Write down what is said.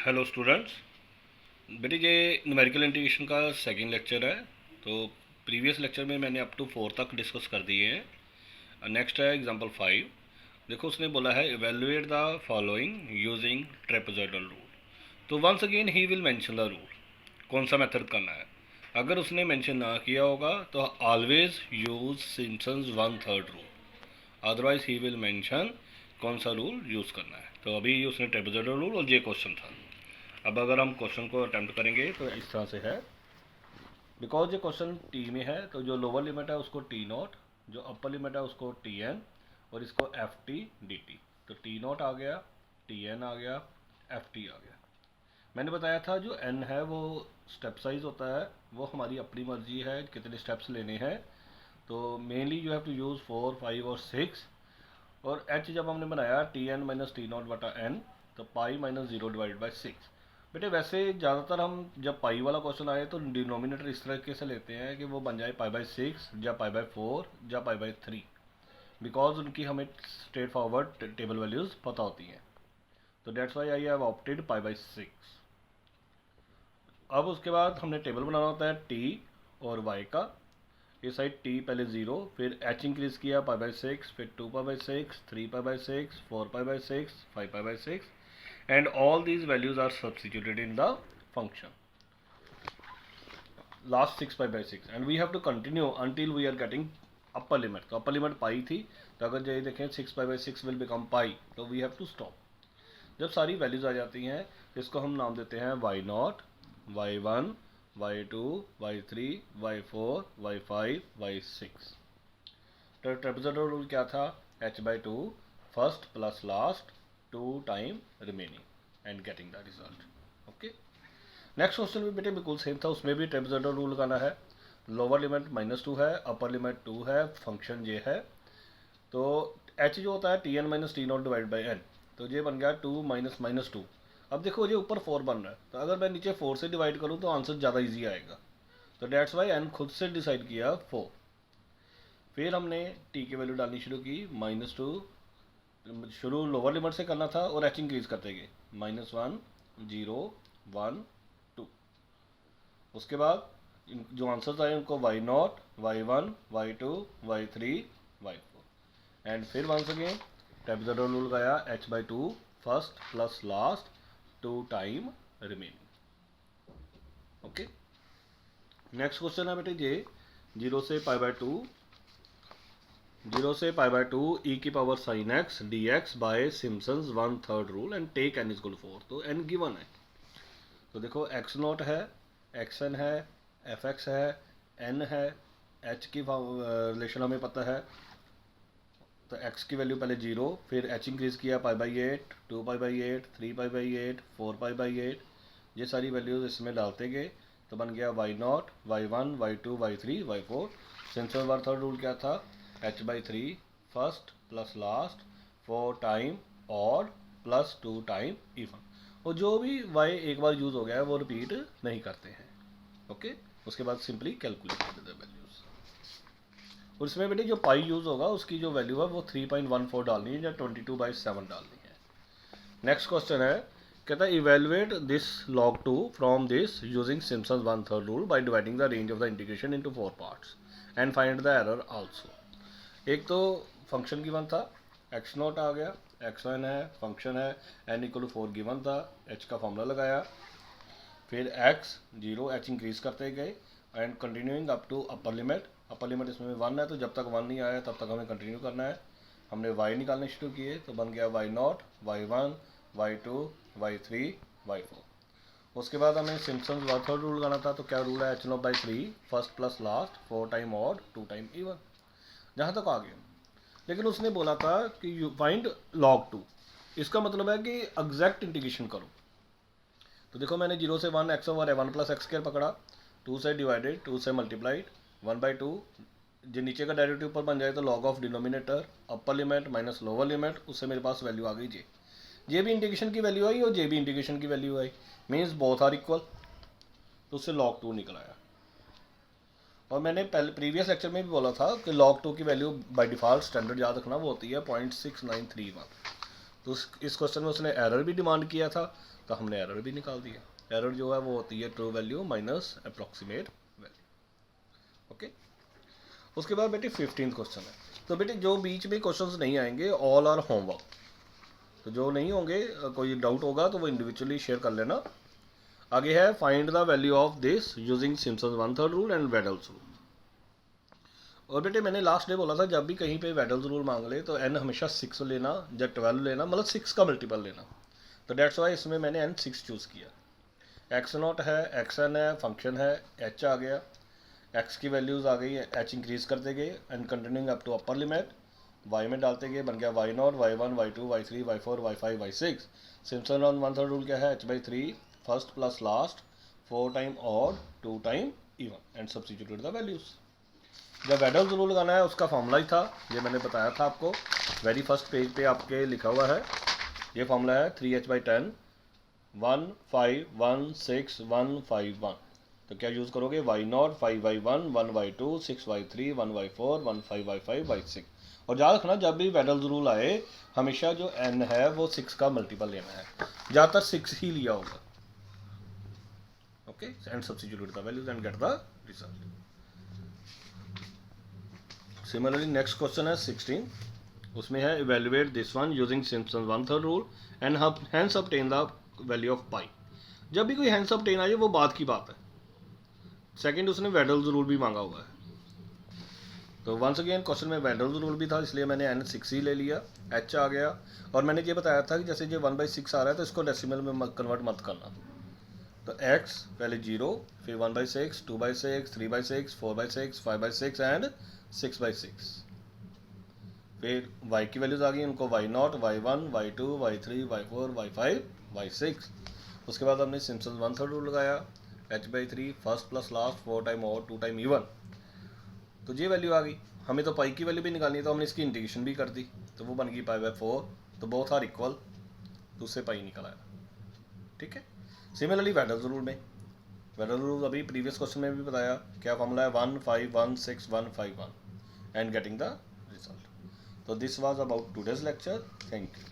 Hello students. बेटे ये numerical integration का सेकंड लेक्चर है। तो प्रीवियस लेक्चर में मैंने अप टू 4 तक डिस्कस कर दिए हैं। नेक्स्ट है एग्जांपल 5। देखो उसने बोला है evaluate the following using trapezoidal rule. तो once again he will mention the rule, कौन सा मेथड करना है। अगर उसने मेंशन ना किया होगा तो always use Simpson's 1/3 rule, otherwise he will mention कौन सा रूल यूज़ करना है। तो अभी उसने ट्रेपेजॉइडल रूल और ये क्वेश्चन था। अब अगर हम क्वेश्चन को अटेम्प्ट करेंगे तो इस तरह से है। बिकॉज ये क्वेश्चन टी में है तो जो लोअर लिमिट है उसको टी नॉट, जो अपर लिमिट है उसको टी एन और इसको एफ टी डी टी। तो टी नॉट आ गया, टी एन आ गया, एफ टी आ गया। मैंने बताया था जो एन है वो स्टेप साइज होता है, वो हमारी अपनी मर्जी है कितने स्टेप्स लेने हैं। तो mainly you have to use 4, 5 और 6। और एच जब हमने बनाया T N minus T naught बटा एन, तो पाई माइनस 0/6। बेटे वैसे ज़्यादातर हम जब पाई वाला क्वेश्चन आए तो डिनोमिनेटर इस तरीके से लेते हैं कि वो बन जाए पाई/6 या पाई/4 या पाई/3, बिकॉज उनकी हमें स्ट्रेट फॉरवर्ड टेबल वैल्यूज़ पता होती हैं। तो that's why I have opted पाई/6। अब उसके बाद हमने टेबल बनाना होता है टी और वाई का। ये साइड टी पहले 0, फिर एच इंक्रीज किया पाई/6, फिर 2 पाई/6, 3 पाई/6, 4 पाई/6, 5 पाई/6, and all these values are substituted in the function last 6 pi/6 and we have to continue until we are getting upper limit। तो अपर लिमिट पाई थी, तो अगर ये देखें 6 pi/6 will become पाई, तो we have to stop। जब सारी values आ जाती हैं तो इसको हम नाम देते हैं y0, y1, y2, y3, y4, y5, y6। तो ट्रेपेजॉइडल रूल क्या था? h/2 first plus last 2 time remaining and getting the result. Okay, next question भी बेटे बिल्कुल सेम था, उसमें भी ट्रेपेजॉइडल रूल लगाना है। लोअर लिमिट -2 है, अपर लिमिट 2 है, फंक्शन ये है। तो h जो होता है T N minus T naught divide by N, तो ये बन गया 2 माइनस 2। अब देखो ये ऊपर 4 बन रहा है, तो अगर मैं नीचे 4 से डिवाइड करूँ तो आंसर ज़्यादा ईजी आएगा। तो डेट्स वाई एन खुद से डिसाइड किया 4। फिर हमने टी की वैल्यू डालनी शुरू की -2। शुरू लोअर लिमिट से करना था और एच इंक्रीज करते गए -1, 0, 1, 2। उसके बाद जो आंसर्स आए उनको y0, y1, y2, y3, y4 and फिर वंस अगेन ट्रेपेजॉइडल रूल गया h/2 first plus last 2 time remaining. Okay, next question है बेटे ये 0 से पाई/2 e की power sine x dx by Simpson's 1/3 rule and take n = 4। तो n गिवन है, तो देखो x0 है, xn है, fx है, n है, h की रिलेशन हमें पता है। तो x की वैल्यू पहले 0, फिर h इंक्रीज किया पाई/8, 2 पाई/8, 3 पाई/8, 4 पाई/8। ये सारी वैल्यूज इसमें डालते गए तो बन गया y0, y1, y2, y3, y4। Simpson's 1/3 rule क्या था? h/3 first plus last 4 time odd plus 2 time even. और जो भी y एक बार यूज हो गया है वो रिपीट नहीं करते हैं। ओके, उसके बाद सिंपली कैलकुलेट कर देते हैं वैल्यूज। और इसमें बेटे जो पाई यूज होगा उसकी जो वैल्यू है वो 3.14 डालनी है या 22/7 डालनी है। नेक्स्ट क्वेश्चन है, कहता है evaluate this log 2 from this using Simpson's 1/3 rule by dividing the range of the integration into 4 parts and find the error also. एक तो फंक्शन गिवन था, x0 आ गया, x1 है, फंक्शन है, n = 4 गिवन था, h का फॉर्मूला लगाया, फिर x 0 h इंक्रीज करते गए and continuing up to upper limit. Upper limit इसमें 1 है, तो जब तक 1 नहीं आया तब तक हमें कंटिन्यू करना है। हमने y निकालने शुरू किए तो बन गया y0, y1, y2, y3, y4। उसके बाद हमें सिम्पसन्स 1/3 रूल लगाना था। तो क्या रूल है? h0/3 first plus last 4 time odd 2 time even. जहाँ तक आ गए, लेकिन उसने बोला था कि यू फाइंड log 2। इसका मतलब है कि एग्जैक्ट इंटीग्रेशन करो। तो देखो मैंने 0 से 1 x ओवर 1 प्लस x² पकड़ा, 2 से डिवाइडेड, 2 से मल्टीप्लाइड, 1/2। जो नीचे का डेरिवेटिव ऊपर बन जाए तो log of denominator upper limit minus lower limit, उससे मेरे पास वैल्यू आ गई जे। ये भी इंटीग्रेशन की वैल्यू आई और जे भी इंटीग्रेशन की वैल्यू आई, मीन्स बोथ आर इक्वल। तो उससे log 2 निकल आया। और मैंने पहले प्रीवियस लेक्चर में भी बोला था कि log 2 की वैल्यू बाय डिफ़ॉल्ट स्टैंडर्ड याद रखना वो होती है 0.6931। तो इस क्वेश्चन में उसने एरर भी डिमांड किया था, तो हमने एरर भी निकाल दिया। एरर जो है वो होती है true value minus approximate value. Okay, उसके बाद बेटे 15th क्वेश्चन है। तो बेटे जो बीच में क्वेश्चंस नहीं आएंगे ऑल आर होमवर्क, तो जो नहीं होंगे, कोई डाउट होगा तो वो इंडिविजुअली शेयर कर लेना। आगे है find the value of this using Simpson's 1/3 rule and Weddle's rule. और बेटे मैंने लास्ट डे बोला था जब भी कहीं पे वेडल्स रूल मांग ले तो n हमेशा 6 लेना या 12 लेना, मतलब 6 का मल्टीपल लेना। तो डेट्स वाई इसमें मैंने n 6 चूज़ किया। x0 है, xn है, फंक्शन है, h आ गया, x की वैल्यूज़ आ गई, h इंक्रीज करते गए and continuing up to upper limit, y में डालते गए, बन गया y0, y1, y2, y3, y4, y5, y6। Simpson 1/3 rule क्या है, h/3 first plus last 4 time odd 2 time even and substituted the values. जब वेडल्स रूल लगाना है उसका फॉर्मूला ही था, ये मैंने बताया था आपको, वेरी फर्स्ट पेज पे आपके लिखा हुआ है। ये फॉर्मूला है 3h/10 1 5 1 6 1 5 1। तो क्या यूज़ करोगे, y0 5y1 1y2 6y3 1y4 1 5y5 y6। और याद रखना जब भी वेडल्स रूल आए हमेशा जो n है वो 6 का मल्टीपल लेना है, ज़्यादातर 6 ही लिया होगा। Okay, and substitute the values and get the result. Similarly next question है 16, उसमें है evaluate this one using Simpson 1/3 rule and hence obtain the value of pi. जब भी कोई हेंस ऑब्टेन आए वो बात की बात है। सेकंड उसने वेडल्स रूल भी मांगा हुआ है, तो वंस अगेन क्वेश्चन में वेडल्स रूल भी था इसलिए मैंने n 6 ही ले लिया, h आ गया। और मैंने ये बताया था कि जैसे ये 1/6 आ रहा है तो इसको डेसिमल में कन्वर्ट मत करना। तो x पहले 0, फिर 1/6 2/6 3/6 4/6 5/6 एंड 6/6। फिर y की वैल्यूज आ गई, उनको y0 y1 y2 y3 y4 y5 y6। उसके बाद हमने सिम्पसन 1/3 रूल लगाया, h/3 first plus last 4 time और 2 टाइम इवन। तो ये वैल्यू आ गई, हमें तो पाई की वैल्यू भी निकालनी है तो हमने इसकी इंटीग्रेशन भी कर दी, तो वो बन गई π/4। तो बोथ आर इक्वल, तो उससे पाई निकल आया। ठीक है। सिमिलरली वेडल्स रूल में, वेडल्स रूल अभी प्रीवियस क्वेश्चन में भी बताया, क्या फॉर्मूला है 1 5 1 6 1 5 1 and getting the result. So this was about today's lecture. Thank you.